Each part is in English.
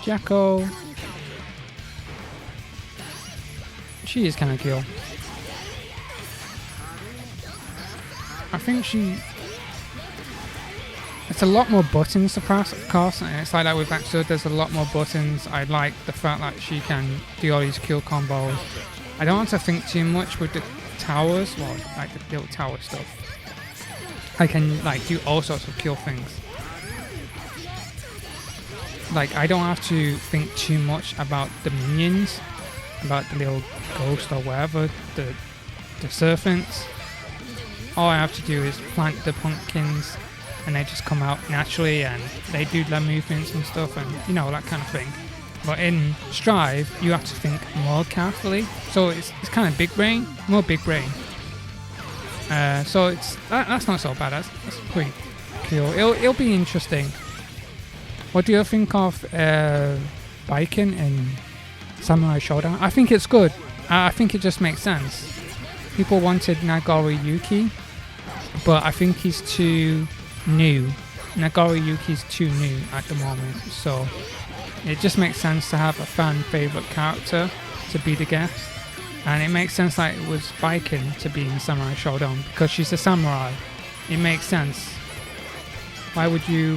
Jacko. She is kind of cool. I think it's a lot more buttons to press, of course, and it's like that with Xrd, there's a lot more buttons. I like the fact that she can do all these cool combos. I don't have to think too much with the towers, well, like the little tower stuff. I can like do all sorts of cool things. Like, I don't have to think too much about the minions, about the little ghost or whatever, the serpents. All I have to do is plant the pumpkins and they just come out naturally and they do their movements and stuff and, you know, that kind of thing. But in Strive, you have to think more carefully. So it's kind of big brain, more big brain. So that's not so bad. That's pretty cool. It'll be interesting. What do you think of Baiken in Samurai Showdown? I think it's good. I think it just makes sense. People wanted Nagori Yuki, but I think he's too new. Nagori Yuki's too new at the moment, so it just makes sense to have a fan favorite character to be the guest. And it makes sense that it was Baiken to be in Samurai Showdown because she's a samurai. It makes sense. Why would you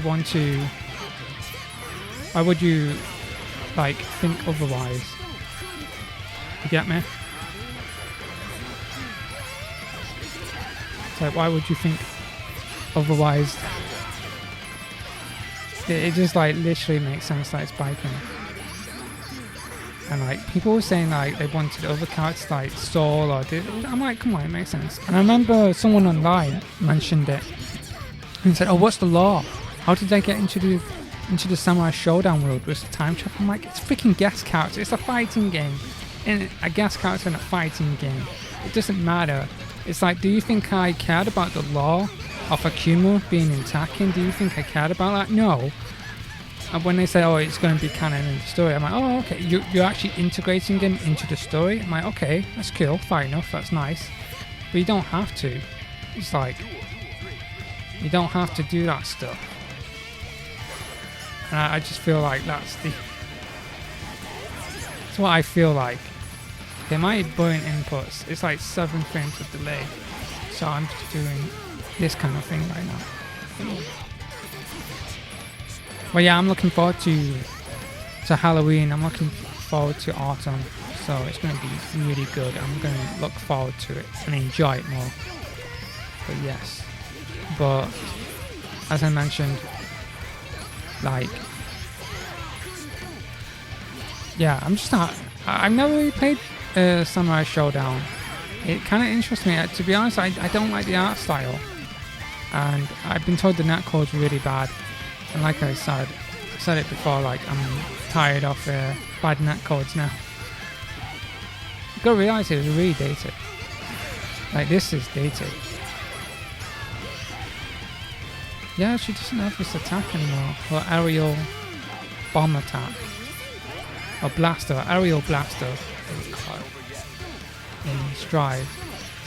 like think otherwise? You get me? So why would you think otherwise? It just like literally makes sense that it's Baiken. And like people were saying like they wanted other characters like Saul or I'm like, come on, it makes sense. And I remember someone online mentioned it and said, oh, what's the law? How did they get into the Samurai Showdown world with the time trap? I'm like, it's freaking guest character. It's a fighting game. And a guest character in a fighting game. It doesn't matter. It's like, do you think I cared about the law of Akuma being in Tekken? Do you think I cared about that? No. And when they say, oh, it's going to be canon in the story, I'm like, oh, okay, you're actually integrating them into the story? I'm like, okay, that's cool, fair enough, that's nice. But you don't have to. It's like, you don't have to do that stuff. And I just feel like that's what I feel like. Okay, my button inputs, it's like 7 frames of delay. So I'm just doing this kind of thing right now. Well, yeah, I'm looking forward to Halloween. I'm looking forward to autumn. So it's going to be really good. I'm going to look forward to it and enjoy it more. But yes. But as I mentioned, like, yeah, I've never really played Samurai Showdown. It kind of interests me. To be honest, I don't like the art style. And I've been told the netcode's really bad. And like I said it before, like, I'm tired of bad netcodes now. You gotta realise it was really dated. Like, this is dated. Yeah, she doesn't have this attack anymore. Or aerial bomb attack. Or blaster, aerial blaster. In Strive.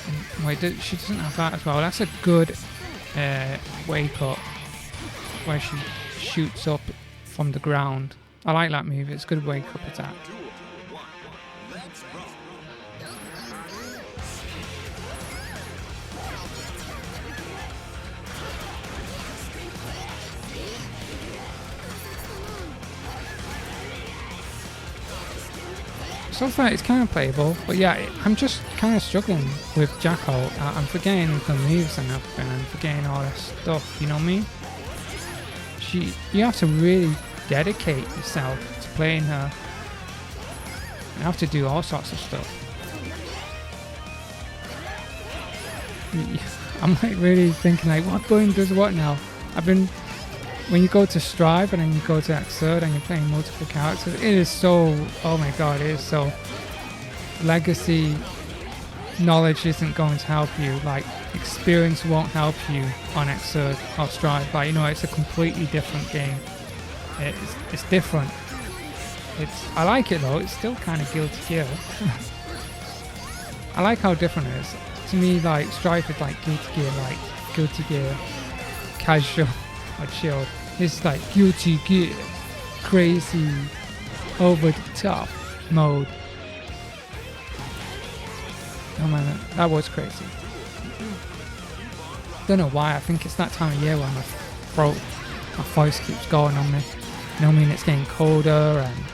And, wait, she doesn't have that as well. That's a good wake up. Where she shoots up from the ground. I like that move, it's a good wake up attack. So far it's kind of playable, but yeah, I'm just kind of struggling with Jacko. I'm forgetting the moves and everything, and forgetting all that stuff, you know what I mean? You have to really dedicate yourself to playing her. You have to do all sorts of stuff. I'm like really thinking like, what button does what now? When you go to Strive and then you go to Xrd and you're playing multiple characters, it is so, oh my god, it is so, legacy knowledge isn't going to help you. Like, experience won't help you on Xrd or Strive. Like, you know, it's a completely different game. It's different. I like it though. It's still kind of Guilty Gear. I like how different it is. To me, like, Strive is like Guilty Gear casual or chill. It's like Guilty Gear crazy over the top mode. Oh man, that was crazy. Don't know why, I think it's that time of year when my voice keeps going on me. You know what I mean? It's getting colder and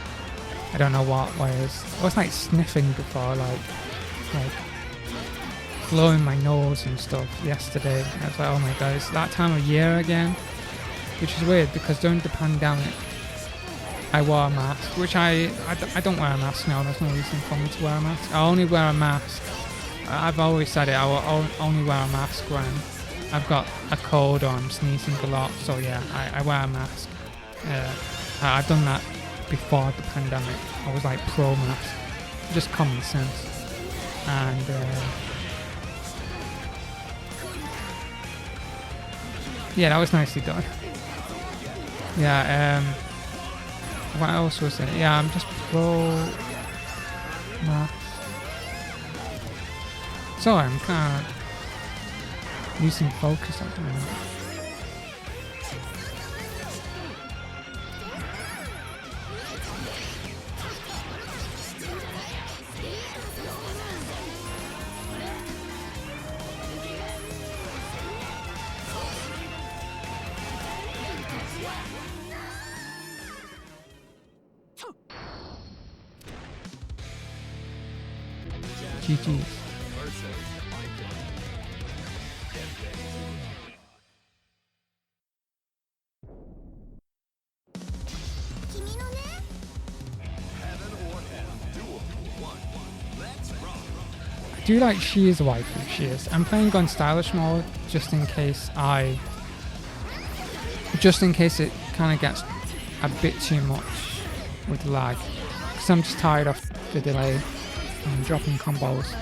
I don't know what it is. I was like sniffing before, like blowing my nose and stuff yesterday. I was like, oh my god, it's that time of year again. Which is weird because during the pandemic, I wore a mask, which I don't wear a mask now. There's no reason for me to wear a mask. I only wear a mask. I've always said it. I will only wear a mask when I've got a cold or I'm sneezing a lot. So yeah, I wear a mask. I've done that before the pandemic. I was like pro mask, just common sense. And yeah, that was nicely done. Yeah. What else was it? Yeah, I'm just pro mask. Sorry, I'm kind of losing focus at the moment. GG. I do like she is a waifu, she is. I'm playing on stylish mode just in case it kind of gets a bit too much with lag. Because I'm just tired of the delay and dropping combos.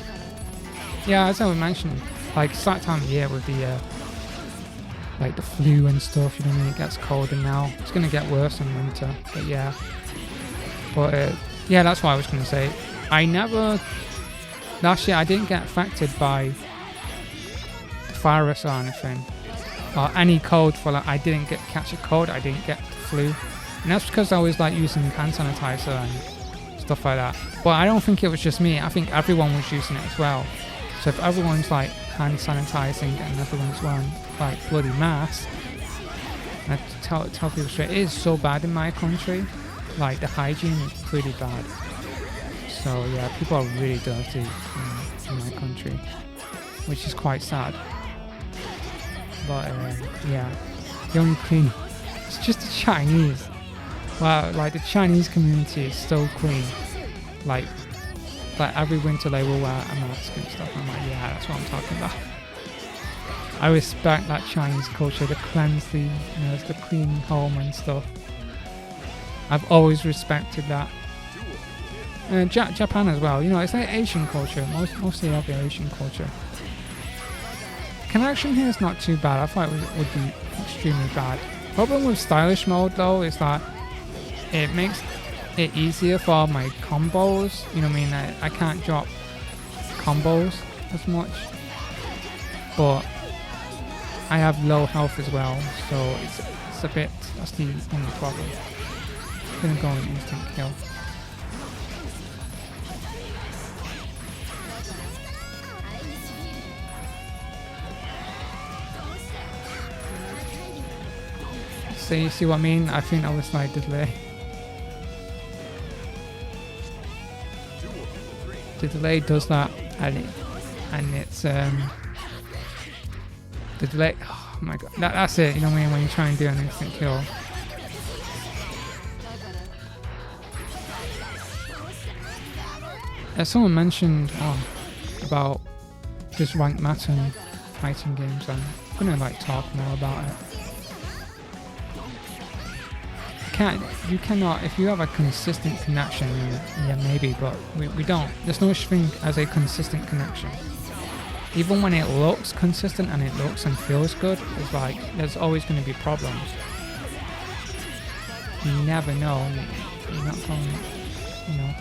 Yeah, as I was mentioning, like it's that time of year with the like the flu and stuff, you know what I mean? It gets colder now. It's gonna get worse in winter, but yeah. But yeah, that's what I was gonna say. Last year I didn't get affected by the virus or anything, or any cold for like, I didn't catch a cold, I didn't get the flu. And that's because I was like using hand sanitizer and stuff like that. But I don't think it was just me, I think everyone was using it as well. So if everyone's like hand sanitizing and everyone's wearing like bloody masks, I tell people straight, it is so bad in my country. Like the hygiene is pretty bad. So yeah, people are really dirty in my country, which is quite sad. But yeah, the only clean, it's just the Chinese. Well, like the Chinese community is so clean. Like every winter they will wear a mask and stuff. I'm like, yeah, that's what I'm talking about. I respect that Chinese culture, the cleanse, the clean home and stuff. I've always respected that. Japan as well, you know, it's like Asian culture, mostly of the Asian culture. Connection here is not too bad, I thought it would be extremely bad. Problem with stylish mode though is that it makes it easier for my combos, you know what I mean, I can't drop combos as much, but I have low health as well, so it's a bit, that's the only problem. I'm gonna go an instant kill. So you see what I mean? I think that was like the delay. The delay does that, and it's the delay. Oh my god, that's it. You know what I mean? When you try and do an instant kill. Someone mentioned about just ranked matter in fighting games, and I'm gonna like talk more about it. You cannot, if you have a consistent connection, yeah maybe, but we don't. There's no such thing as a consistent connection. Even when it looks consistent and it looks and feels good, it's like there's always going to be problems. You never know. You're not going, you know.